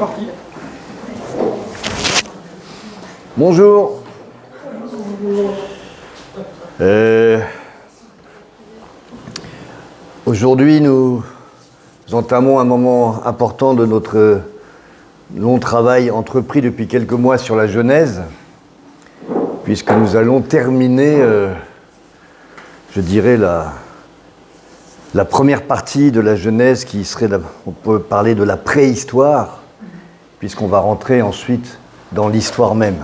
parti. Bonjour. Aujourd'hui, nous entamons un moment important de notre long travail entrepris depuis quelques mois sur la Genèse, puisque nous allons terminer, je dirais, la première partie de la Genèse qui serait, on peut parler de la préhistoire, puisqu'on va rentrer ensuite dans l'histoire même.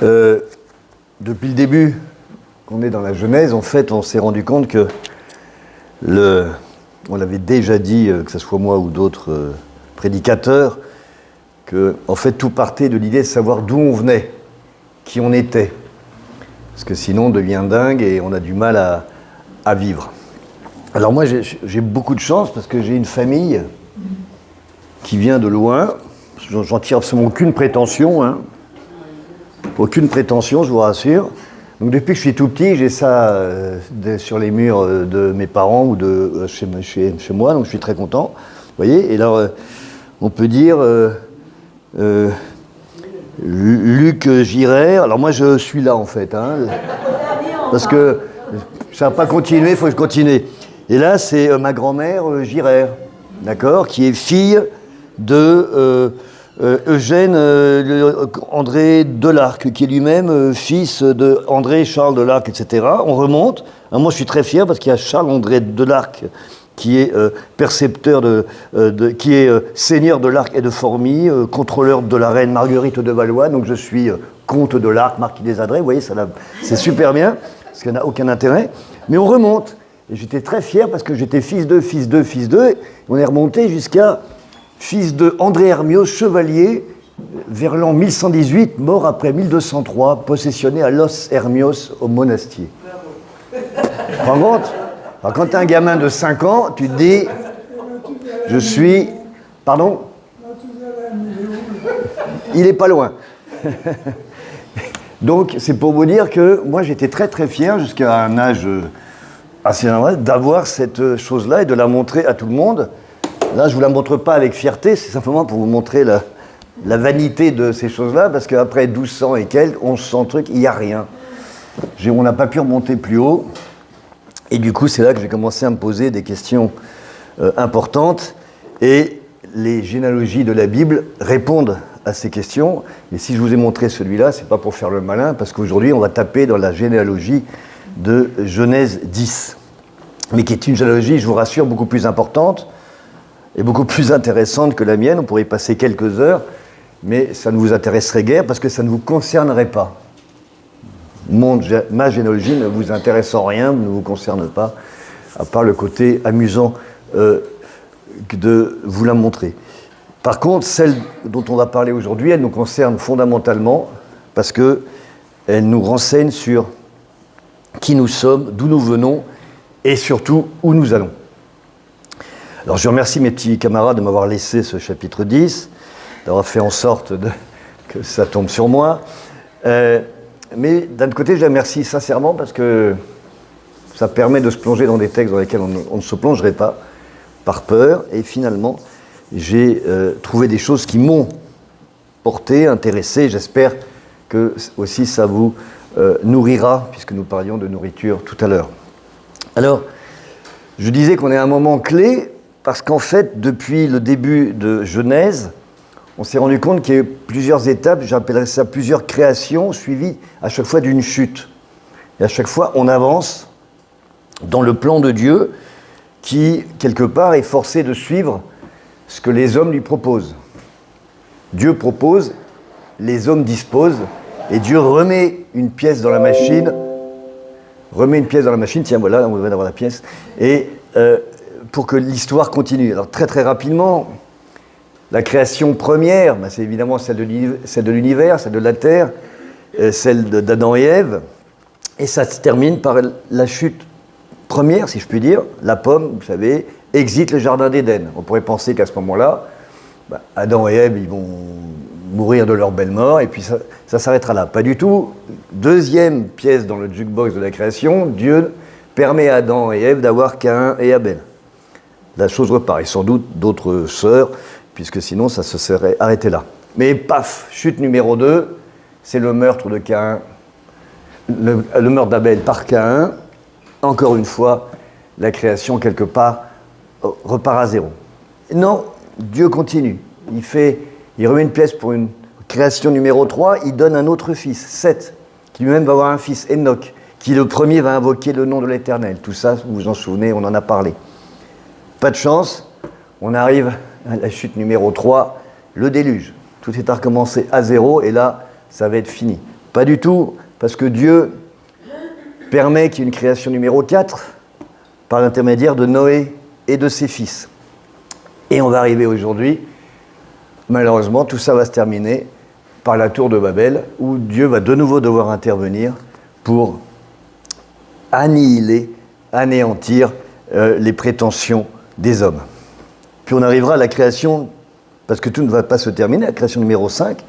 Depuis le début qu'on est dans la Genèse, en fait, on s'est rendu compte que on l'avait déjà dit, que ce soit moi ou d'autres prédicateurs, que en fait tout partait de l'idée de savoir d'où on venait, qui on était, parce que sinon on devient dingue et on a du mal à vivre. Alors moi j'ai beaucoup de chance parce que j'ai une famille qui vient de loin. J'en tire absolument aucune prétention, hein. Aucune prétention, je vous rassure. Donc depuis que je suis tout petit, j'ai ça sur les murs de mes parents ou de chez moi, donc je suis très content. Vous voyez, et alors on peut dire Luc Girard. Alors moi je suis là en fait, hein, parce que ça va pas continuer, il faut que je continue. Et là c'est ma grand-mère Girard, d'accord, qui est fille de Eugène André Delarc, qui est lui-même fils de André Charles Delarc, etc. On remonte. Alors moi, je suis très fier parce qu'il y a Charles André Delarc qui est percepteur qui est seigneur de l'Arc et de Formy, contrôleur de la reine Marguerite de Valois. Donc je suis comte de l'Arc, marquis des Adrets. Vous voyez, c'est super bien parce qu'il n'y a aucun intérêt. Mais on remonte. Et j'étais très fier parce que j'étais fils d'eux. On est remonté jusqu'à fils de André Hermios, chevalier, vers l'an 1118, mort après 1203, possessionné à Los Hermios au Monastier. Par contre, quand tu es un gamin de 5 ans, tu te dis, je suis... Pardon ? Il n'est pas loin. Donc, c'est pour vous dire que moi, j'étais très très fier, jusqu'à un âge assez normal, d'avoir cette chose-là et de la montrer à tout le monde. Là, je ne vous la montre pas avec fierté, c'est simplement pour vous montrer la vanité de ces choses-là, parce qu'après 1200 et quelques, 1100 trucs, il n'y a rien. On n'a pas pu remonter plus haut, et du coup, c'est là que j'ai commencé à me poser des questions importantes, et les généalogies de la Bible répondent à ces questions. Et si je vous ai montré celui-là, c'est pas pour faire le malin, parce qu'aujourd'hui, on va taper dans la généalogie de Genèse 10, mais qui est une généalogie, je vous rassure, beaucoup plus importante, et beaucoup plus intéressante que la mienne. On pourrait y passer quelques heures, mais ça ne vous intéresserait guère parce que ça ne vous concernerait pas. Ma généalogie ne vous intéresse en rien, ne vous concerne pas, à part le côté amusant de vous la montrer. Par contre, celle dont on va parler aujourd'hui, elle nous concerne fondamentalement parce qu'elle nous renseigne sur qui nous sommes, d'où nous venons et surtout où nous allons. Alors je remercie mes petits camarades de m'avoir laissé ce chapitre 10, d'avoir fait en sorte que ça tombe sur moi. Mais d'un autre côté, je les remercie sincèrement parce que ça permet de se plonger dans des textes dans lesquels on ne se plongerait pas, par peur. Et finalement, j'ai trouvé des choses qui m'ont porté, intéressé. J'espère que aussi ça vous nourrira, puisque nous parlions de nourriture tout à l'heure. Alors, je disais qu'on est à un moment clé, parce qu'en fait, depuis le début de Genèse, on s'est rendu compte qu'il y a eu plusieurs étapes, j'appellerais ça plusieurs créations, suivies à chaque fois d'une chute. Et à chaque fois, on avance dans le plan de Dieu qui, quelque part, est forcé de suivre ce que les hommes lui proposent. Dieu propose, les hommes disposent, et Dieu remet une pièce dans la machine, tiens voilà, on va avoir la pièce, et pour que l'histoire continue. Alors très très rapidement, la création première, c'est évidemment celle de l'univers, celle de la terre, celle d'Adam et Ève, et ça se termine par la chute première, si je puis dire. La pomme, vous savez, exit le jardin d'Éden. On pourrait penser qu'à ce moment-là, Adam et Ève, ils vont mourir de leur belle mort, et puis ça s'arrêtera là. Pas du tout. Deuxième pièce dans le jukebox de la création, Dieu permet à Adam et Ève d'avoir Caïn et Abel. La chose repart, et sans doute d'autres sœurs, puisque sinon ça se serait arrêté là. Mais paf, chute numéro 2, c'est le meurtre de Caïn, le meurtre d'Abel par Caïn. Encore une fois, la création, quelque part, repart à zéro. Non, Dieu continue. Il remet une pièce pour une création numéro 3, il donne un autre fils, Seth, qui lui-même va avoir un fils, Enoch, qui le premier va invoquer le nom de l'Éternel. Tout ça, vous vous en souvenez, on en a parlé. Pas de chance, on arrive à la chute numéro 3, le déluge. Tout est à recommencer à zéro, et là, ça va être fini. Pas du tout, parce que Dieu permet qu'il y ait une création numéro 4, par l'intermédiaire de Noé et de ses fils. Et on va arriver aujourd'hui, malheureusement, tout ça va se terminer par la tour de Babel, où Dieu va de nouveau devoir intervenir pour annihiler, anéantir les prétentions des hommes. Puis on arrivera à la création, parce que tout ne va pas se terminer, la création numéro 5,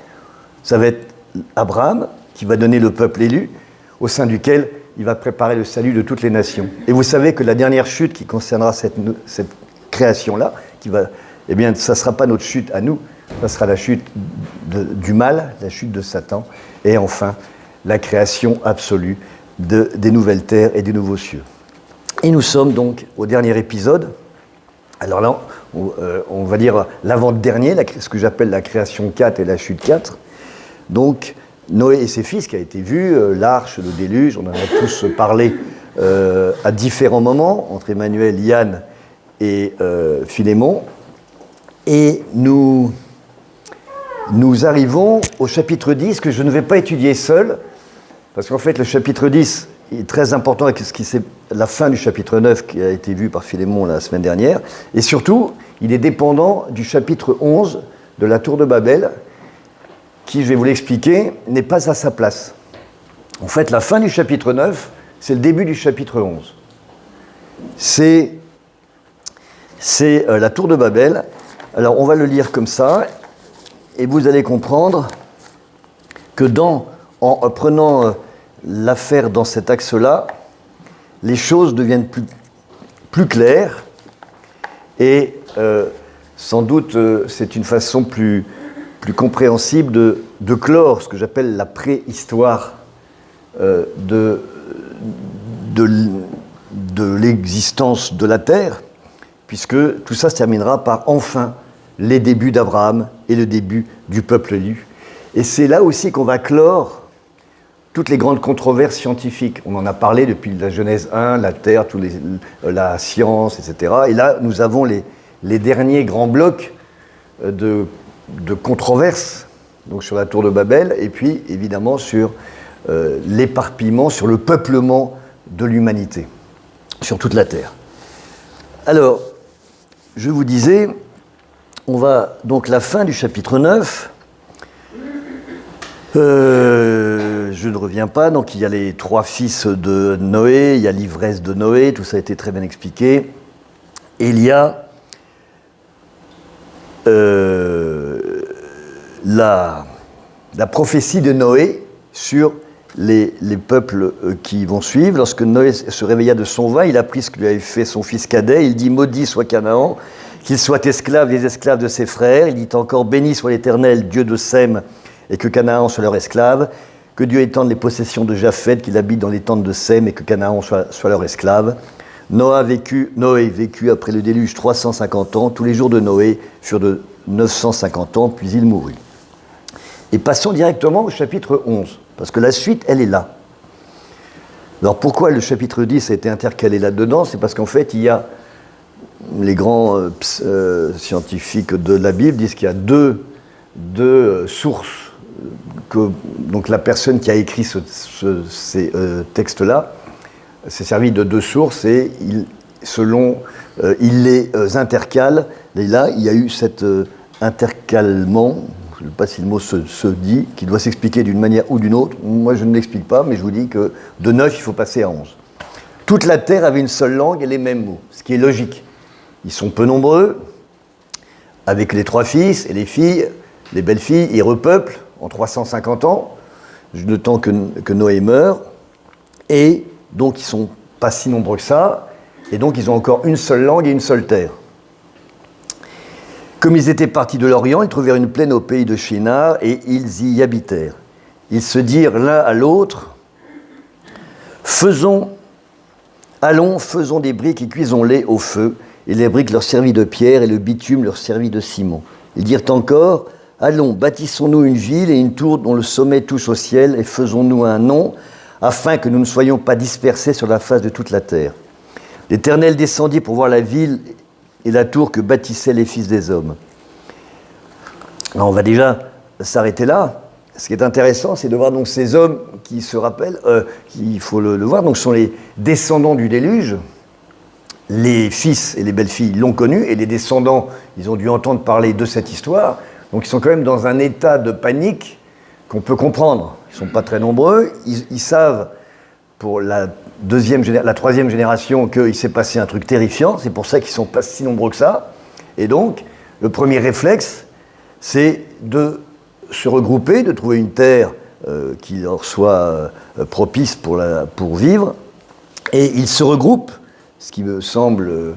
ça va être Abraham qui va donner le peuple élu, au sein duquel il va préparer le salut de toutes les nations. Et vous savez que la dernière chute qui concernera cette création-là, eh bien, ça ne sera pas notre chute à nous, ça sera la chute du mal, la chute de Satan, et enfin, la création absolue des nouvelles terres et des nouveaux cieux. Et nous sommes donc au dernier épisode. Alors là, on va dire l'avant-dernier, ce que j'appelle la création 4 et la chute 4. Donc, Noé et ses fils, qui a été vu, l'arche, le déluge, on en a tous parlé à différents moments, entre Emmanuel, Yann et Philémon. Et nous arrivons au chapitre 10, que je ne vais pas étudier seul, parce qu'en fait, le chapitre 10 est très important avec la fin du chapitre 9 qui a été vu par Philémon la semaine dernière. Et surtout, il est dépendant du chapitre 11 de la tour de Babel, qui, je vais vous l'expliquer, n'est pas à sa place. En fait, la fin du chapitre 9, c'est le début du chapitre 11. C'est la tour de Babel. Alors, on va le lire comme ça, et vous allez comprendre que en prenant l'affaire dans cet axe-là, les choses deviennent plus claires, et sans doute c'est une façon plus compréhensible de clore ce que j'appelle la préhistoire de l'existence de la Terre, puisque tout ça se terminera par enfin les débuts d'Abraham et le début du peuple élu. Et c'est là aussi qu'on va clore toutes les grandes controverses scientifiques. On en a parlé depuis la Genèse 1, la Terre, la science, etc. Et là, nous avons les derniers grands blocs de controverses, donc sur la tour de Babel, et puis évidemment sur l'éparpillement, sur le peuplement de l'humanité, sur toute la Terre. Alors, je vous disais, on va donc la fin du chapitre 9. Je ne reviens pas, donc il y a les 3 fils de Noé, il y a l'ivresse de Noé, tout ça a été très bien expliqué. Et il y a la prophétie de Noé sur les peuples qui vont suivre. Lorsque Noé se réveilla de son vin, il apprit ce que lui avait fait son fils cadet. Il dit « Maudit soit Canaan, qu'il soit esclave des esclaves de ses frères. » Il dit encore « Béni soit l'Éternel, Dieu de Sem, et que Canaan soit leur esclave. Que Dieu étende les possessions de Japheth, qu'il habite dans les tentes de Sem, et que Canaan soit leur esclave. » Noé vécut après le déluge 350 ans. Tous les jours de Noé furent de 950 ans, puis il mourut. Et passons directement au chapitre 11, parce que la suite, elle est là. Alors pourquoi le chapitre 10 a été intercalé là-dedans ? C'est parce qu'en fait, il y a les grands scientifiques de la Bible disent qu'il y a deux sources. Donc la personne qui a écrit ces textes-là s'est servi de 2 sources et il les intercale. Et là, il y a eu cet intercalement, je ne sais pas si le mot se dit, qui doit s'expliquer d'une manière ou d'une autre. Moi, je ne l'explique pas, mais je vous dis que de 9, il faut passer à 11. Toute la terre avait une seule langue et les mêmes mots, ce qui est logique. Ils sont peu nombreux, avec les 3 fils et les filles, les belles filles, ils repeuplent en 350 ans, le temps que Noé meurt, et donc ils ne sont pas si nombreux que ça, et donc ils ont encore une seule langue et une seule terre. Comme ils étaient partis de l'Orient, ils trouvèrent une plaine au pays de Shinar et ils y habitèrent. Ils se dirent l'un à l'autre, allons, faisons des briques et cuisons-les au feu. Et les briques leur servit de pierre et le bitume leur servit de ciment. Ils dirent encore, allons, bâtissons-nous une ville et une tour dont le sommet touche au ciel et faisons-nous un nom, afin que nous ne soyons pas dispersés sur la face de toute la terre. L'Éternel descendit pour voir la ville et la tour que bâtissaient les fils des hommes. Alors on va déjà s'arrêter là. Ce qui est intéressant, c'est de voir donc ces hommes qui se rappellent, il faut le voir, donc sont les descendants du déluge. Les fils et les belles-filles l'ont connu, et les descendants, ils ont dû entendre parler de cette histoire. Donc ils sont quand même dans un état de panique qu'on peut comprendre. Ils ne sont pas très nombreux, ils savent pour la troisième génération qu'il s'est passé un truc terrifiant, c'est pour ça qu'ils ne sont pas si nombreux que ça. Et donc, le premier réflexe, c'est de se regrouper, de trouver une terre qui leur soit propice pour vivre. Et ils se regroupent, ce qui me semble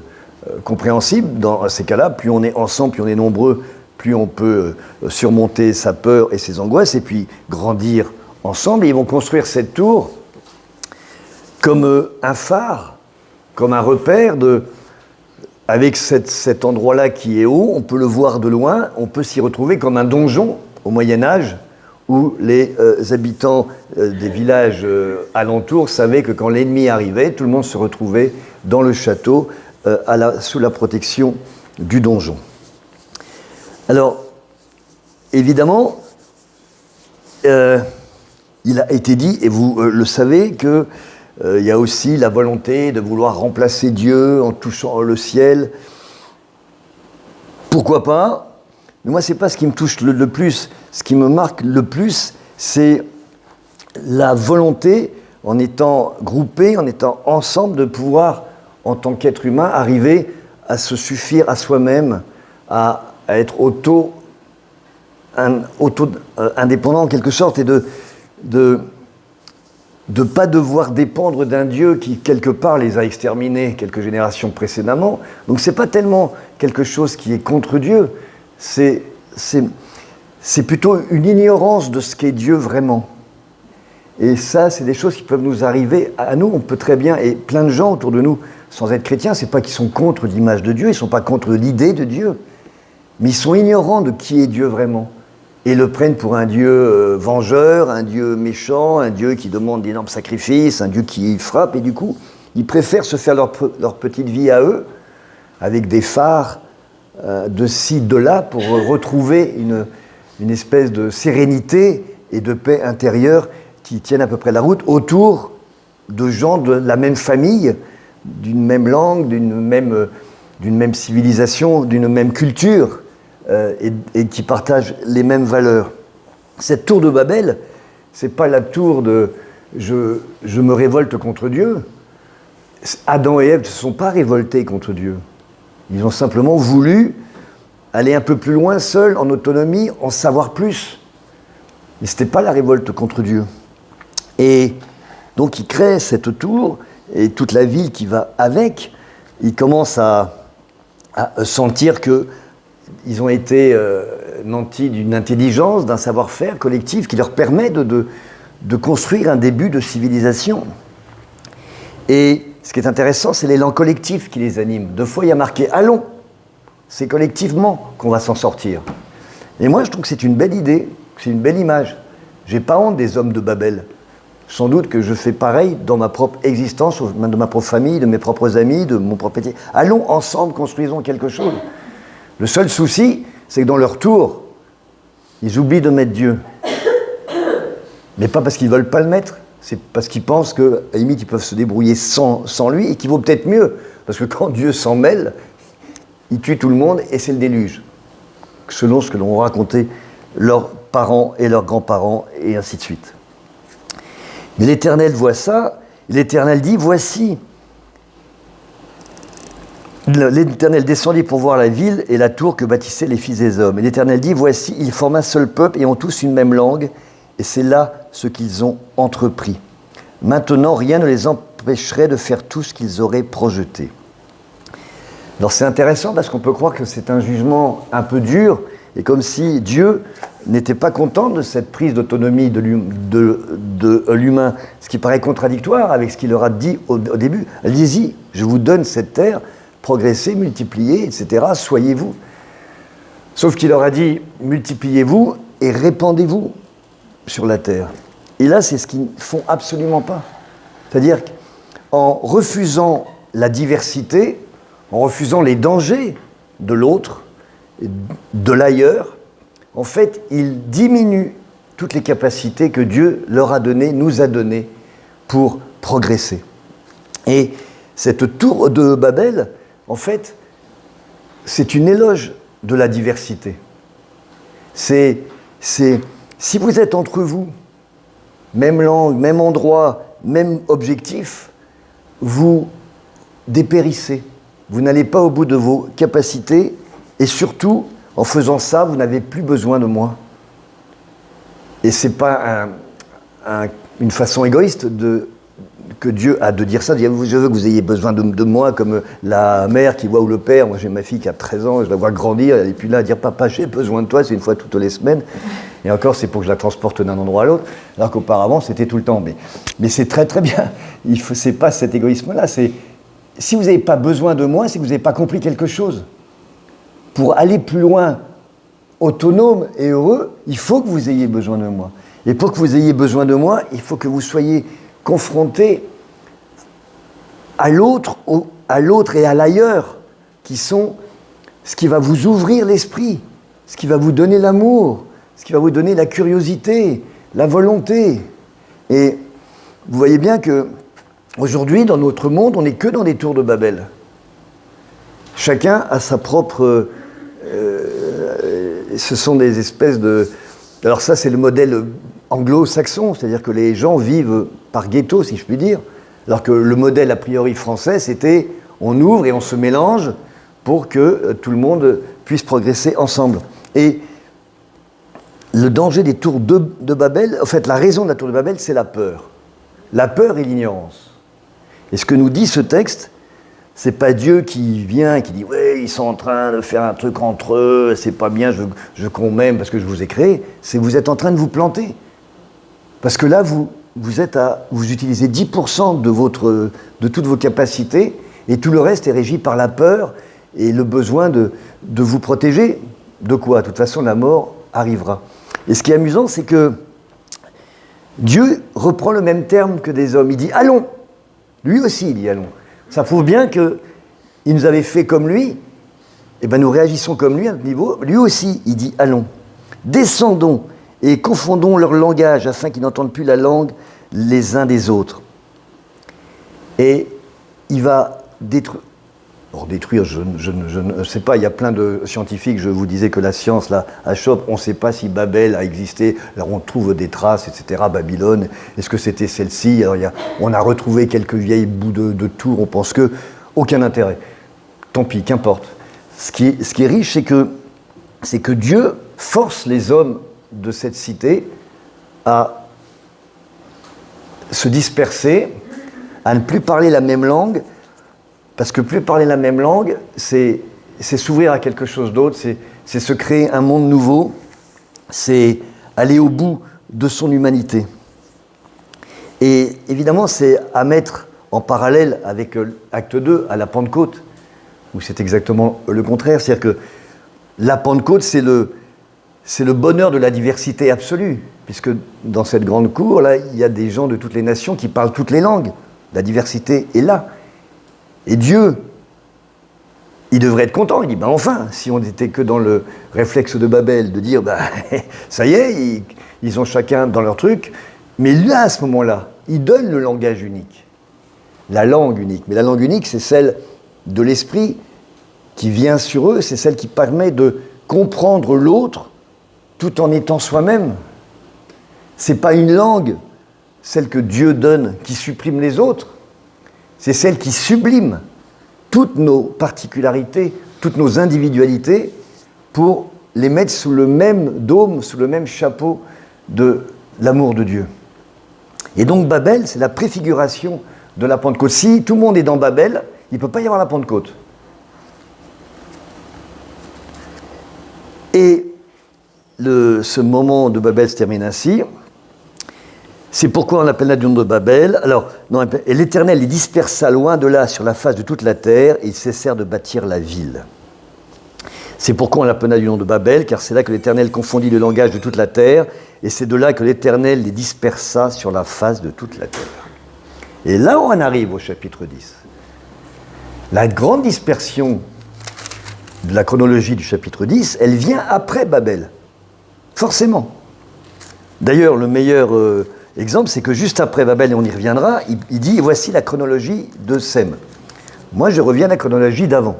compréhensible dans ces cas-là. Plus on est ensemble, plus on est nombreux, plus on peut surmonter sa peur et ses angoisses, et puis grandir ensemble. Et ils vont construire cette tour comme un phare, comme un repère avec cet endroit-là qui est haut, on peut le voir de loin, on peut s'y retrouver comme un donjon au Moyen-Âge, où les habitants des villages alentours savaient que quand l'ennemi arrivait, tout le monde se retrouvait dans le château sous la protection du donjon. Alors, évidemment, il a été dit, et vous le savez, que il y a aussi la volonté de vouloir remplacer Dieu en touchant le ciel. Pourquoi pas? Mais moi, ce n'est pas ce qui me touche le plus. Ce qui me marque le plus, c'est la volonté, en étant groupés, en étant ensemble, de pouvoir, en tant qu'être humain, arriver à se suffire à soi-même, à être auto-indépendant en quelque sorte, et de ne pas devoir dépendre d'un Dieu qui, quelque part, les a exterminés quelques générations précédemment. Donc ce n'est pas tellement quelque chose qui est contre Dieu, c'est plutôt une ignorance de ce qu'est Dieu vraiment. Et ça, c'est des choses qui peuvent nous arriver à nous. On peut très bien, et plein de gens autour de nous, sans être chrétiens, c'est pas qu'ils sont contre l'image de Dieu, ils ne sont pas contre l'idée de Dieu, mais ils sont ignorants de qui est Dieu vraiment. Et le prennent pour un Dieu vengeur, un Dieu méchant, un Dieu qui demande d'énormes sacrifices, un Dieu qui frappe, et du coup, ils préfèrent se faire leur petite vie à eux, avec des phares de ci, de là, pour retrouver une espèce de sérénité et de paix intérieure qui tiennent à peu près la route, autour de gens de la même famille, d'une même langue, d'une même civilisation, d'une même culture, et qui partagent les mêmes valeurs. Cette tour de Babel, c'est pas la tour de je me révolte contre Dieu. Adam et Ève ne se sont pas révoltés contre Dieu. Ils ont simplement voulu aller un peu plus loin, seuls, en autonomie, en savoir plus. Mais ce n'était pas la révolte contre Dieu. Et donc ils créent cette tour, et toute la ville qui va avec, ils commencent à sentir qu'ils ont été nantis d'une intelligence, d'un savoir-faire collectif qui leur permet de construire un début de civilisation. Et ce qui est intéressant, c'est l'élan collectif qui les anime. Deux fois, il y a marqué « Allons ». C'est collectivement qu'on va s'en sortir. Et moi, je trouve que c'est une belle idée, c'est une belle image. J'ai pas honte des hommes de Babel. Sans doute que je fais pareil dans ma propre existence, de ma propre famille, de mes propres amis, de mon propre métier. Allons ensemble, construisons quelque chose. Le seul souci, c'est que dans leur tour, ils oublient de mettre Dieu. Mais pas parce qu'ils ne veulent pas le mettre, c'est parce qu'ils pensent qu'à la limite, ils peuvent se débrouiller sans lui, et qu'il vaut peut-être mieux. Parce que quand Dieu s'en mêle, il tue tout le monde, et c'est le déluge. Selon ce que l'ont raconté leurs parents et leurs grands-parents, et ainsi de suite. Mais l'Éternel voit ça, et l'Éternel dit, voici. L'Éternel descendit pour voir la ville et la tour que bâtissaient les fils des hommes. Et l'Éternel dit, voici, ils forment un seul peuple et ont tous une même langue, et c'est là ce qu'ils ont entrepris. Maintenant, rien ne les empêcherait de faire tout ce qu'ils auraient projeté. Alors c'est intéressant parce qu'on peut croire que c'est un jugement un peu dur, et comme si Dieu n'était pas content de cette prise d'autonomie de l'humain, ce qui paraît contradictoire avec ce qu'il leur a dit au début. Allez-y, je vous donne cette terre, progressez, multipliez, etc., soyez-vous. Sauf qu'il leur a dit, multipliez-vous et répandez-vous sur la terre. Et là, c'est ce qu'ils ne font absolument pas. C'est-à-dire qu'en refusant la diversité, en refusant les dangers de l'autre, de l'ailleurs, en fait, ils diminuent toutes les capacités que Dieu leur a données, nous a données pour progresser. Et cette tour de Babel, en fait, c'est une éloge de la diversité. Si vous êtes entre vous, même langue, même endroit, même objectif, vous dépérissez. Vous n'allez pas au bout de vos capacités et surtout, en faisant ça, vous n'avez plus besoin de moi. Et ce n'est pas une façon égoïste que Dieu a de dire ça. Je veux que vous ayez besoin de moi comme la mère qui voit ou le père. Moi, j'ai ma fille qui a 13 ans, je la vois grandir, elle n'est plus là à dire « Papa, j'ai besoin de toi », c'est une fois toutes les semaines. Et encore, c'est pour que je la transporte d'un endroit à l'autre, alors qu'auparavant, c'était tout le temps. Mais c'est très très bien. Ce n'est pas cet égoïsme-là. Si vous n'avez pas besoin de moi, c'est que vous n'avez pas compris quelque chose. Pour aller plus loin, autonome et heureux, il faut que vous ayez besoin de moi. Et pour que vous ayez besoin de moi, il faut que vous soyez confrontés à l'autre et à l'ailleurs, qui sont ce qui va vous ouvrir l'esprit, ce qui va vous donner l'amour, ce qui va vous donner la curiosité, la volonté. Et vous voyez bien que aujourd'hui, dans notre monde, on n'est que dans des tours de Babel. Chacun a sa propre... ce sont des espèces de... Alors ça, c'est le modèle anglo-saxon, c'est-à-dire que les gens vivent par ghetto, si je puis dire, alors que le modèle a priori français, c'était on ouvre et on se mélange pour que tout le monde puisse progresser ensemble. Et le danger des tours de Babel, en fait, la raison de la tour de Babel, c'est la peur. La peur et l'ignorance. Et ce que nous dit ce texte, c'est pas Dieu qui vient et qui dit « Ouais, ils sont en train de faire un truc entre eux, c'est pas bien, je veux qu'on m'aime parce que je vous ai créé. » C'est vous êtes en train de vous planter. Parce que là, vous utilisez 10% de toutes vos capacités et tout le reste est régi par la peur et le besoin de vous protéger. De quoi ? De toute façon, la mort arrivera. Et ce qui est amusant, c'est que Dieu reprend le même terme que des hommes. Il dit « Allons ». Lui aussi, il dit « Allons ». Ça prouve bien qu'il nous avait fait comme lui, et bien nous réagissons comme lui à notre niveau. Lui aussi, il dit « Allons, descendons et confondons leur langage afin qu'ils n'entendent plus la langue les uns des autres. » Et il va détruire... Alors détruire, je ne sais pas, il y a plein de scientifiques, je vous disais que la science, là, à Chope, on ne sait pas si Babel a existé, alors on trouve des traces, etc., Babylone, est-ce que c'était celle-ci ? Alors on a retrouvé quelques vieilles bouts de tours, on pense que, aucun intérêt. Tant pis, qu'importe. Ce qui est riche, c'est que Dieu force les hommes de cette cité à se disperser, à ne plus parler la même langue, parce que plus parler la même langue, c'est s'ouvrir à quelque chose d'autre, c'est se créer un monde nouveau, c'est aller au bout de son humanité. Et évidemment, c'est à mettre en parallèle avec Acte 2, à la Pentecôte, où c'est exactement le contraire. C'est-à-dire que la Pentecôte, c'est le bonheur de la diversité absolue, puisque dans cette grande cour, là, il y a des gens de toutes les nations qui parlent toutes les langues. La diversité est là. Et Dieu, il devrait être content. Il dit, enfin, si on n'était que dans le réflexe de Babel, de dire, ça y est, ils ont chacun dans leur truc. Mais là, à ce moment-là, il donne le langage unique. La langue unique. Mais la langue unique, c'est celle de l'esprit qui vient sur eux, c'est celle qui permet de comprendre l'autre tout en étant soi-même. C'est pas une langue, celle que Dieu donne, qui supprime les autres. C'est celle qui sublime toutes nos particularités, toutes nos individualités, pour les mettre sous le même dôme, sous le même chapeau de l'amour de Dieu. Et donc Babel, c'est la préfiguration de la Pentecôte. Si tout le monde est dans Babel, il ne peut pas y avoir la Pentecôte. ce moment de Babel se termine ainsi. C'est pourquoi on appelle la nation de Babel. Alors, non, et l'Éternel les dispersa loin de là sur la face de toute la terre, et ils cessèrent de bâtir la ville. C'est pourquoi on l'appela du nom de Babel, car c'est là que l'Éternel confondit le langage de toute la terre, et c'est de là que l'Éternel les dispersa sur la face de toute la terre. Et là, on arrive au chapitre 10. La grande dispersion de la chronologie du chapitre 10, elle vient après Babel. Forcément. D'ailleurs, le meilleur exemple, c'est que juste après Babel, et on y reviendra, il dit, voici la chronologie de Sem. Moi, je reviens à la chronologie d'avant.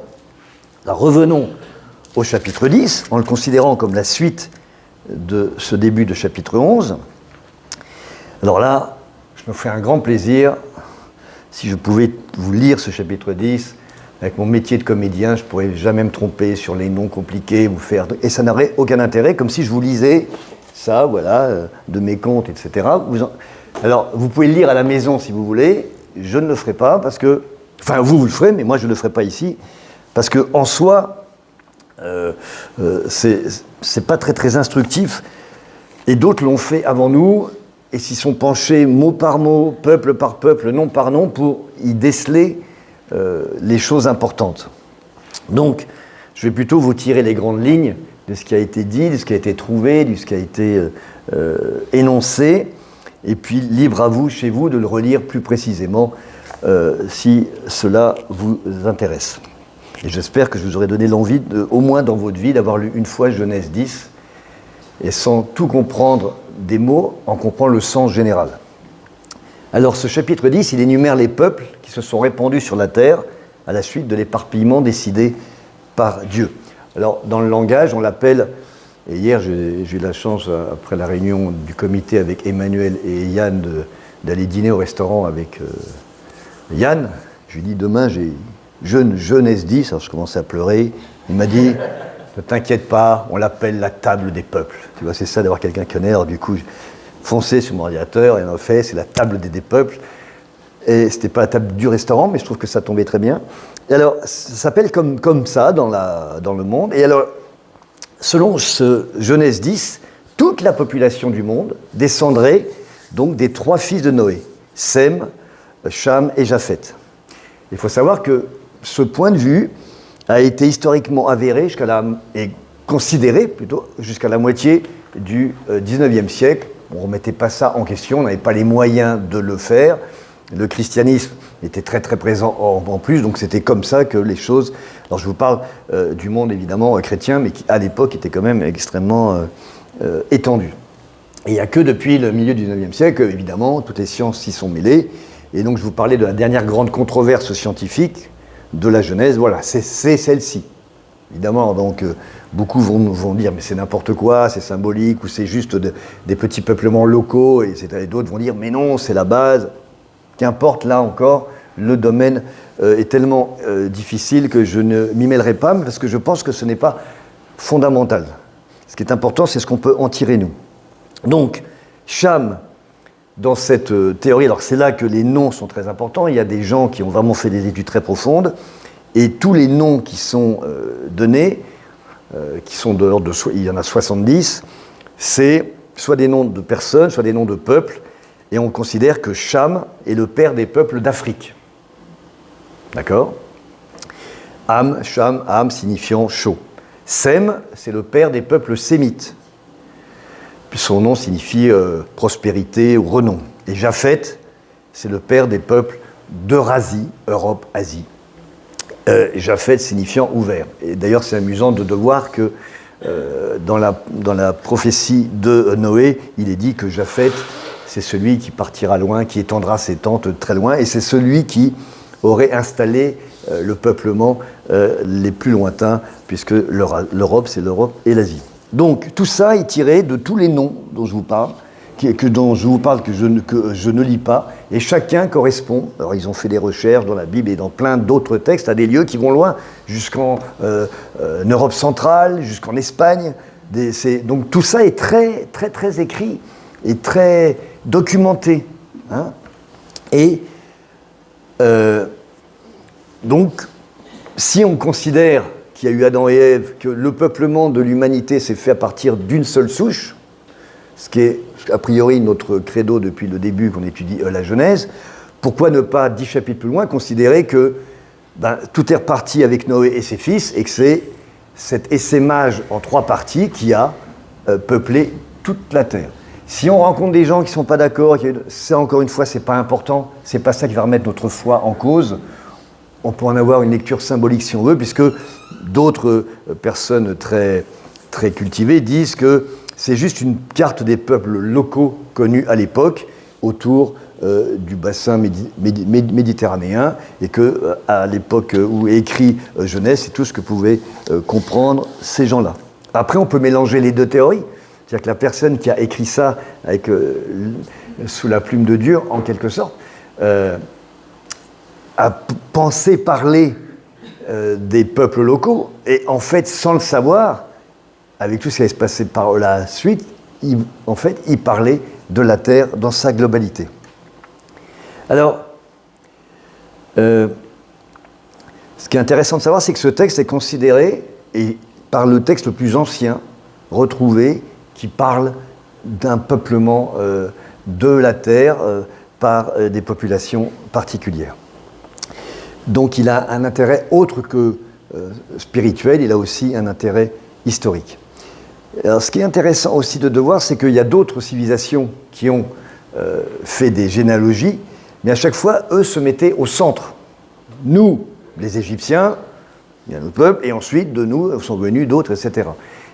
Alors, revenons au chapitre 10, en le considérant comme la suite de ce début de chapitre 11. Alors là, je me ferais un grand plaisir, si je pouvais vous lire ce chapitre 10, avec mon métier de comédien, je ne pourrais jamais me tromper sur les noms compliqués, et ça n'aurait aucun intérêt, comme si je vous lisais ça, voilà, de mes contes, etc. Alors, vous pouvez le lire à la maison si vous voulez, je ne le ferai pas, parce que, enfin, vous le ferez, mais moi je ne le ferai pas ici, parce qu'en soi, c'est pas très instructif, et d'autres l'ont fait avant nous, et s'y sont penchés mot par mot, peuple par peuple, nom par nom, pour y déceler les choses importantes. Donc, je vais plutôt vous tirer les grandes lignes de ce qui a été dit, de ce qui a été trouvé, de ce qui a été énoncé, et puis libre à vous, chez vous, de le relire plus précisément si cela vous intéresse. Et j'espère que je vous aurai donné l'envie, au moins dans votre vie, d'avoir lu une fois Genèse 10, et sans tout comprendre des mots, en comprendre le sens général. Alors ce chapitre 10, il énumère les peuples qui se sont répandus sur la terre à la suite de l'éparpillement décidé par Dieu. Alors dans le langage, on l'appelle, et hier j'ai eu la chance, après la réunion du comité avec Emmanuel et Yann, d'aller dîner au restaurant avec Yann. Je lui ai dit, demain j'ai Genèse 10, alors je commençais à pleurer. Il m'a dit, ne t'inquiète pas, on l'appelle la table des peuples. Tu vois, c'est ça d'avoir quelqu'un qui connaît. Alors du coup, foncé sur mon ordinateur, et en fait, c'est la table des peuples. Et c'était pas la table du restaurant, mais je trouve que ça tombait très bien. Et alors, ça s'appelle comme ça dans le monde. Et alors, selon ce Genèse 10, toute la population du monde descendrait donc des 3 fils de Noé, Sem, Cham et Japheth. Il faut savoir que ce point de vue a été historiquement avéré et considéré plutôt jusqu'à la moitié du 19e siècle. On ne remettait pas ça en question, on n'avait pas les moyens de le faire. Le christianisme était très présent en plus, donc c'était comme ça que les choses... Alors je vous parle du monde évidemment chrétien, mais qui à l'époque était quand même extrêmement étendu. Et il n'y a que depuis le milieu du 19e siècle, évidemment, toutes les sciences s'y sont mêlées. Et donc je vous parlais de la dernière grande controverse scientifique de la Genèse, voilà, c'est celle-ci. Évidemment, donc beaucoup vont dire mais c'est n'importe quoi, c'est symbolique, ou c'est juste des petits peuplements locaux, et d'autres vont dire mais non, c'est la base. Qu'importe, là encore, le domaine est tellement difficile que je ne m'y mêlerai pas, parce que je pense que ce n'est pas fondamental. Ce qui est important, c'est ce qu'on peut en tirer nous. Donc, Cham, dans cette théorie, alors c'est là que les noms sont très importants, il y a des gens qui ont vraiment fait des études très profondes, et tous les noms qui sont donnés, qui sont de l'ordre de... Il y en a 70, c'est soit des noms de personnes, soit des noms de peuples, et on considère que Cham est le père des peuples d'Afrique. D'accord ? Cham, Ham signifiant chaud. Sem, c'est le père des peuples sémites. Son nom signifie prospérité ou renom. Et Japheth, c'est le père des peuples d'Eurasie, Europe, Asie. Japheth signifiant ouvert. Et d'ailleurs, c'est amusant de voir que dans la prophétie de Noé, il est dit que Japheth, c'est celui qui partira loin, qui étendra ses tentes très loin, et c'est celui qui aurait installé le peuplement les plus lointains, puisque l'Europe, c'est l'Europe et l'Asie. Donc, tout ça est tiré de tous les noms dont je vous parle, que je ne lis pas, et chacun correspond. Alors, ils ont fait des recherches dans la Bible et dans plein d'autres textes, à des lieux qui vont loin, jusqu'en Europe centrale, jusqu'en Espagne. Donc, tout ça est très écrit et très documenté. Hein. Et donc, si on considère qu'il qu'il y a eu Adam et Ève, que le peuplement de l'humanité s'est fait à partir d'une seule souche, ce qui est a priori notre credo depuis le début qu'on étudie la Genèse, pourquoi ne pas, 10 chapitres plus loin, considérer que tout est reparti avec Noé et ses fils, et que c'est cet essaimage en 3 parties qui a peuplé toute la terre. Si on rencontre des gens qui ne sont pas d'accord, ça encore une fois, c'est pas important, c'est pas ça qui va remettre notre foi en cause. On peut en avoir une lecture symbolique si on veut, puisque d'autres personnes très, très cultivées disent que c'est juste une carte des peuples locaux connus à l'époque, autour du bassin méditerranéen, et que à l'époque où est écrit Genèse, c'est tout ce que pouvaient comprendre ces gens-là. Après, on peut mélanger les deux théories, c'est-à-dire que la personne qui a écrit ça avec, sous la plume de Dieu, en quelque sorte, a pensé parler des peuples locaux, et en fait, sans le savoir, avec tout ce qui allait se passer par la suite, il parlait de la Terre dans sa globalité. Alors, ce qui est intéressant de savoir, c'est que ce texte est considéré par le texte le plus ancien retrouvé qui parle d'un peuplement de la Terre par des populations particulières. Donc il a un intérêt autre que spirituel, il a aussi un intérêt historique. Alors, ce qui est intéressant aussi de voir, c'est qu'il y a d'autres civilisations qui ont fait des généalogies, mais à chaque fois, eux se mettaient au centre. Nous, les Égyptiens, il y a notre peuple, et ensuite de nous sont venus d'autres, etc.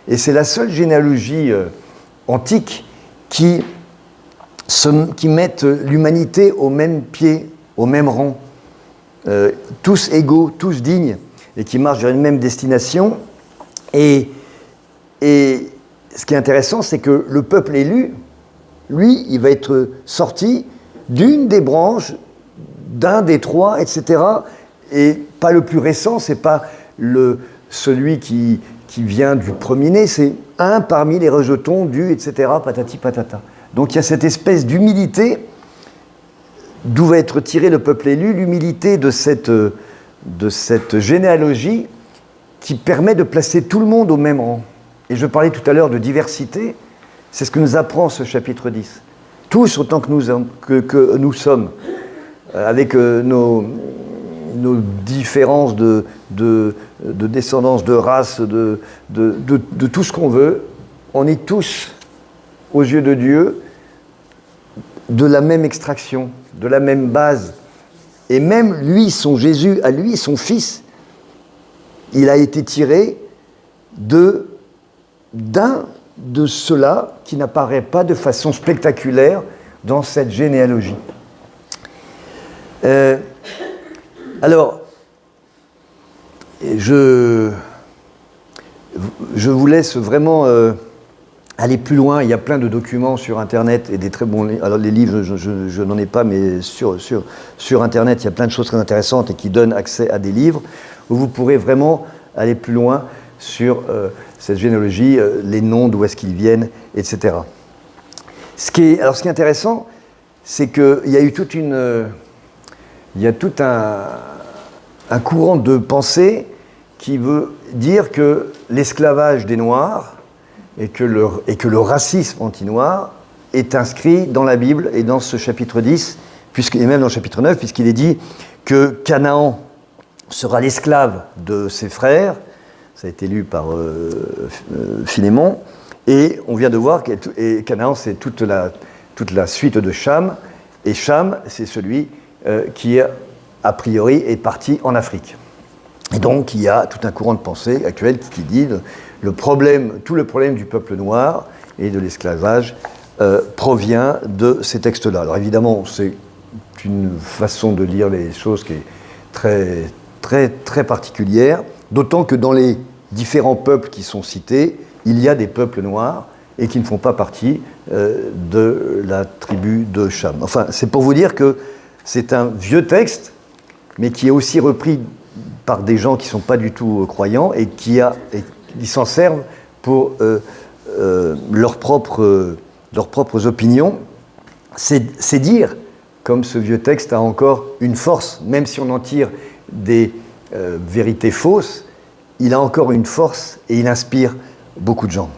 Et c'est la seule généalogie antique qui mettent l'humanité au même pied, au même rang, tous égaux, tous dignes, et qui marchent vers une même destination. Et ce qui est intéressant, c'est que le peuple élu, lui, il va être sorti d'une des branches, d'un des 3, etc. Et pas le plus récent, c'est pas celui qui vient du premier-né, c'est un parmi les rejetons du, etc., patati patata. Donc il y a cette espèce d'humilité, d'où va être tiré le peuple élu, l'humilité de cette généalogie qui permet de placer tout le monde au même rang. Et je parlais tout à l'heure de diversité, c'est ce que nous apprend ce chapitre 10. Tous autant que nous sommes, avec nos différences de descendance, de race, de tout ce qu'on veut, on est tous, aux yeux de Dieu, de la même extraction, de la même base. Et même lui, son Jésus, à lui, son Fils, il a été tiré d'un de cela qui n'apparaît pas de façon spectaculaire dans cette généalogie. Alors, je vous laisse vraiment aller plus loin. Il y a plein de documents sur Internet et des très bons livres. Alors les livres, je n'en ai pas, mais sur Internet, il y a plein de choses très intéressantes et qui donnent accès à des livres où vous pourrez vraiment aller plus loin sur cette généalogie, les noms, d'où est-ce qu'ils viennent, etc. Ce qui est intéressant, c'est qu'il y a eu il y a tout un courant de pensée qui veut dire que l'esclavage des Noirs et que le racisme anti-noir est inscrit dans la Bible et dans ce chapitre 10, et même dans le chapitre 9, puisqu'il est dit que Canaan sera l'esclave de ses frères. Ça a été lu par Philémon, et on vient de voir que Canaan, c'est toute la suite de Cham, et Cham, c'est celui qui, a priori, est parti en Afrique. Et donc, il y a tout un courant de pensée actuel qui dit tout le problème du peuple noir et de l'esclavage provient de ces textes-là. Alors évidemment, c'est une façon de lire les choses qui est très, très, très particulière, d'autant que dans les différents peuples qui sont cités, il y a des peuples noirs et qui ne font pas partie de la tribu de Cham. Enfin, c'est pour vous dire que c'est un vieux texte, mais qui est aussi repris par des gens qui ne sont pas du tout croyants et qui s'en servent pour leurs propres opinions. C'est dire, comme ce vieux texte a encore une force, même si on en tire des vérités fausses, il a encore une force et il inspire beaucoup de gens.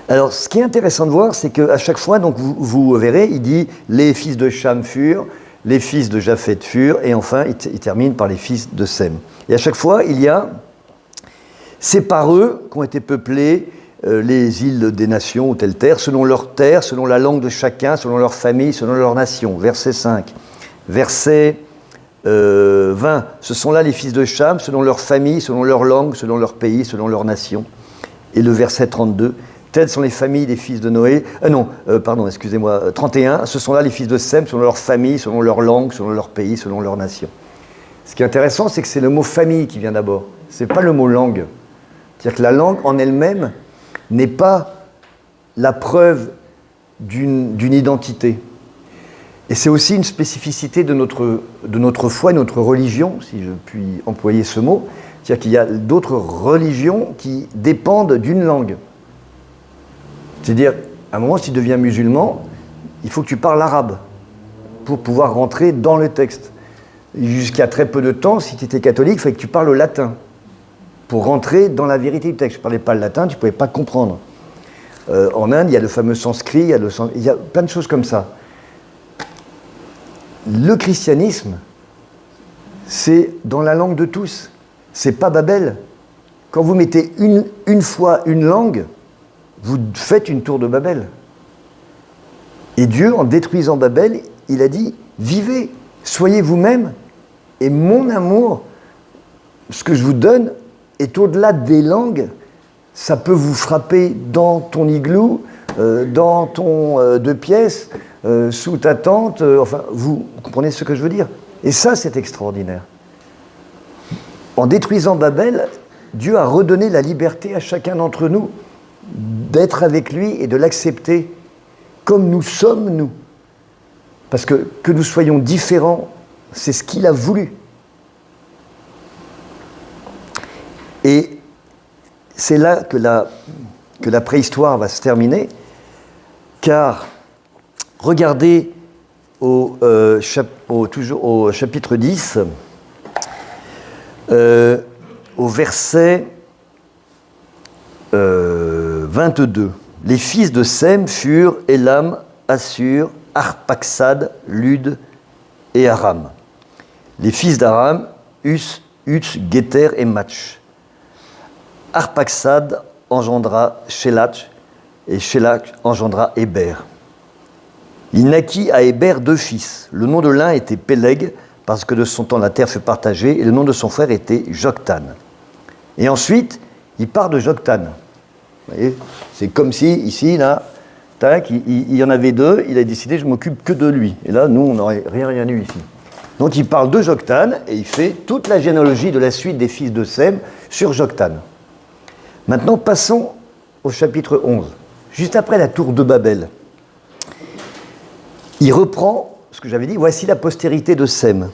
Alors, ce qui est intéressant de voir, c'est qu'à chaque fois, donc vous verrez, il dit « les fils de Cham furent », « les fils de Japheth furent », et enfin, il termine par « les fils de Sem ». Et à chaque fois, il y a, c'est par eux qu'ont été peuplées les îles des nations ou telles terres, selon leur terre, selon la langue de chacun, selon leur famille, selon leur nation. Verset 5. Verset 20. Ce sont là les fils de Cham, selon leur famille, selon leur langue, selon leur pays, selon leur nation. Et le verset 32. Telles sont les familles des fils de Noé. 31. Ce sont là les fils de Sem, selon leur famille, selon leur langue, selon leur pays, selon leur nation. Ce qui est intéressant, c'est que c'est le mot famille qui vient d'abord. Ce n'est pas le mot langue. C'est-à-dire que la langue en elle-même n'est pas la preuve d'une identité. Et c'est aussi une spécificité de notre foi, de notre religion, si je puis employer ce mot. C'est-à-dire qu'il y a d'autres religions qui dépendent d'une langue. C'est-à-dire, à un moment, si tu deviens musulman, il faut que tu parles arabe pour pouvoir rentrer dans le texte. Jusqu'à très peu de temps, si tu étais catholique, il fallait que tu parles le latin pour rentrer dans la vérité du texte. Je ne parlais pas le latin, tu ne pouvais pas comprendre. En Inde, il y a le fameux sanskrit, il y a plein de choses comme ça. Le christianisme, c'est dans la langue de tous. C'est pas Babel. Quand vous mettez une fois une langue, vous faites une tour de Babel. Et Dieu, en détruisant Babel, il a dit, vivez, soyez vous-même, et mon amour, ce que je vous donne, est au-delà des langues. Ça peut vous frapper dans ton igloo, dans ton 2 pièces, sous ta tente, vous comprenez ce que je veux dire? Et ça, c'est extraordinaire. En détruisant Babel, Dieu a redonné la liberté à chacun d'entre nous d'être avec lui et de l'accepter comme nous sommes, nous. Parce que nous soyons différents, c'est ce qu'il a voulu. Et c'est là que la préhistoire va se terminer, car regardez toujours au chapitre 10, au verset 22. Les fils de Sem furent Élam, Assur, Arphaxad, Lud et Aram. Les fils d'Aram, Uz, Géter et Match. Arphaxad engendra Shélach, et Shélach engendra Héber. Il naquit à Héber 2 fils. Le nom de l'un était Péleg, parce que de son temps la terre fut partagée, et le nom de son frère était Joktan. Et ensuite, il part de Joktan. Vous voyez, c'est comme si, ici, là, tac, il y en avait 2, il a décidé, je m'occupe que de lui. Et là, nous, on n'aurait rien eu ici. Donc il parle de Joktan, et il fait toute la généalogie de la suite des fils de Sem sur Joktan. Maintenant, passons au chapitre 11, juste après la tour de Babel. Il reprend ce que j'avais dit, voici la postérité de Sem,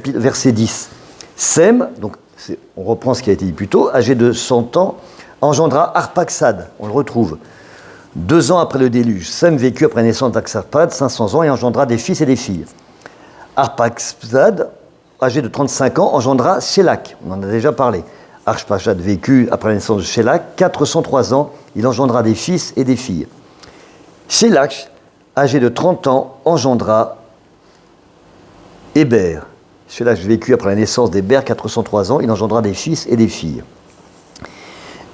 verset 10. Sem, donc on reprend ce qui a été dit plus tôt, âgé de 100 ans, engendra Arphaxad, on le retrouve. 2 ans après le déluge, Sem vécut après la naissance d'Arphaxad, 500 ans, et engendra des fils et des filles. Arphaxad, âgé de 35 ans, engendra Shélach, on en a déjà parlé. Arphaxad vécut après la naissance de Shélach, 403 ans, il engendra des fils et des filles. Shélach, âgé de 30 ans, engendra Héber. Shélach vécut après la naissance d'Héber, 403 ans, il engendra des fils et des filles.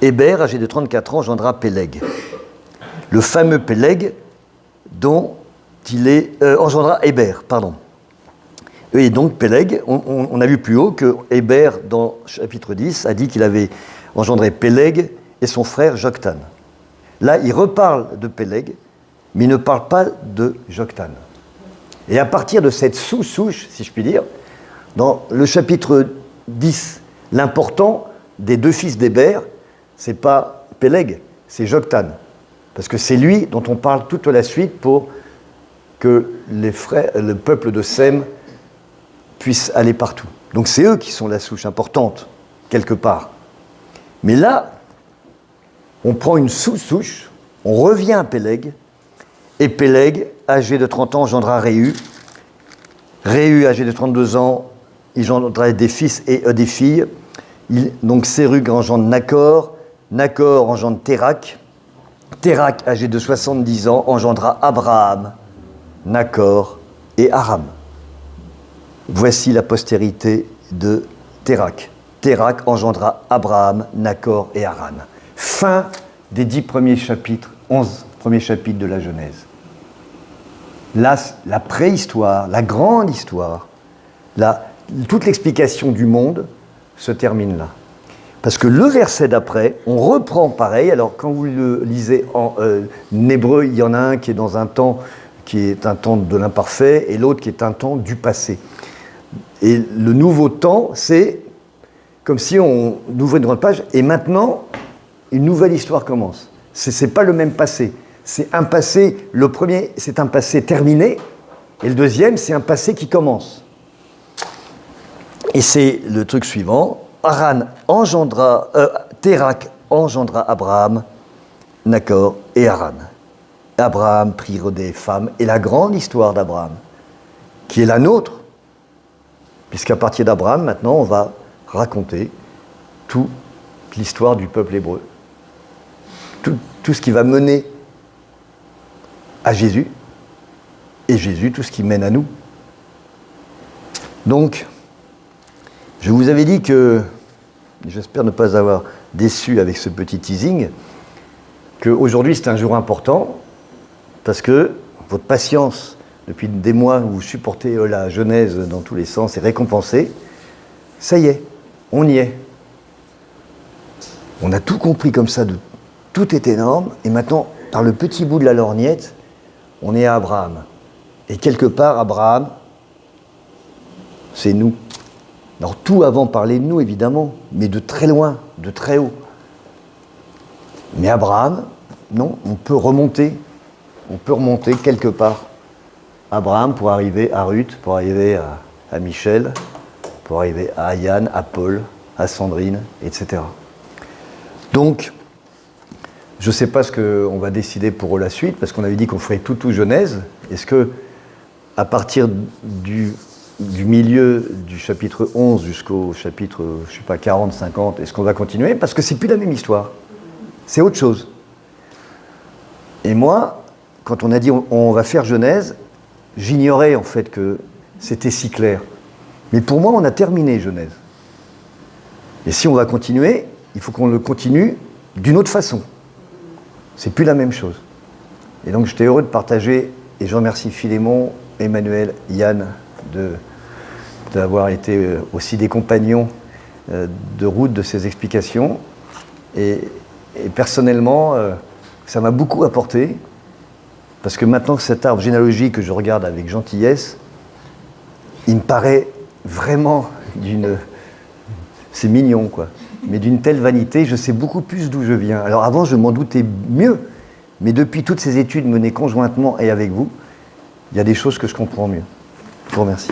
Héber, âgé de 34 ans, engendra Péleg. Le fameux Péleg dont il engendra Héber, pardon. Et donc Péleg, on a vu plus haut que Héber, dans chapitre 10, a dit qu'il avait engendré Péleg et son frère Joktan. Là, il reparle de Péleg, mais il ne parle pas de Joktan. Et à partir de cette sous-souche, si je puis dire, dans le chapitre 10, l'important des 2 fils d'Héber, c'est pas Péleg, c'est Joktan. Parce que c'est lui dont on parle toute la suite pour que le peuple de Sem puisse aller partout. Donc c'est eux qui sont la souche importante, quelque part. Mais là, on prend une sous-souche, on revient à Péleg, et Péleg, âgé de 30 ans, engendra Réu. Réu, âgé de 32 ans, il engendra des fils et des filles. Donc Sérug engendre Nacor, Nacor engendre Térak, Térak, âgé de 70 ans, engendra Abraham, Nacor et Aram. Voici la postérité de Térak. Térak engendra Abraham, Nacor et Aram. Fin des 10 premiers chapitres, 11 premiers chapitres de la Genèse. Là, la préhistoire, la grande histoire, toute l'explication du monde se termine là. Parce que le verset d'après, on reprend pareil. Alors, quand vous le lisez en hébreu, il y en a un qui est dans un temps qui est un temps de l'imparfait et l'autre qui est un temps du passé. Et le nouveau temps, c'est comme si on ouvrait une grande page et maintenant, une nouvelle histoire commence. Ce n'est pas le même passé. C'est un passé, le premier, c'est un passé terminé et le deuxième, c'est un passé qui commence. Et c'est le truc suivant. Térak engendra Abraham, Nacor et Haran. Abraham prit des femmes, et la grande histoire d'Abraham, qui est la nôtre, puisqu'à partir d'Abraham, maintenant, on va raconter toute l'histoire du peuple hébreu. Tout ce qui va mener à Jésus, et Jésus, tout ce qui mène à nous. Donc, je vous avais dit que, j'espère ne pas avoir déçu avec ce petit teasing, qu'aujourd'hui c'est un jour important, parce que votre patience, depuis des mois où vous supportez la Genèse dans tous les sens, est récompensée. Ça y est, on y est. On a tout compris comme ça, tout est énorme, et maintenant, par le petit bout de la lorgnette, on est à Abraham. Et quelque part, Abraham, c'est nous. Alors tout avant parlait de nous, évidemment, mais de très loin, de très haut. Mais Abraham, non, on peut remonter quelque part. Abraham pour arriver à Ruth, pour arriver à Michel, pour arriver à Yann, à Paul, à Sandrine, etc. Donc, je ne sais pas ce qu'on va décider pour la suite, parce qu'on avait dit qu'on ferait tout Genèse. Est-ce que, à partir du milieu du chapitre 11 jusqu'au chapitre, 40, 50, est-ce qu'on va continuer? Parce que c'est plus la même histoire. C'est autre chose. Et moi, quand on a dit on va faire Genèse, j'ignorais en fait que c'était si clair. Mais pour moi, on a terminé Genèse. Et si on va continuer, il faut qu'on le continue d'une autre façon. C'est plus la même chose. Et donc j'étais heureux de partager, et je remercie Philémon, Emmanuel, Yann, d'avoir été aussi des compagnons de route de ces explications. Et personnellement, ça m'a beaucoup apporté, parce que maintenant que cet arbre généalogique que je regarde avec gentillesse, il me paraît vraiment c'est mignon, quoi. Mais d'une telle vanité, je sais beaucoup plus d'où je viens. Alors avant, je m'en doutais mieux, mais depuis toutes ces études menées conjointement et avec vous, il y a des choses que je comprends mieux. Je vous remercie.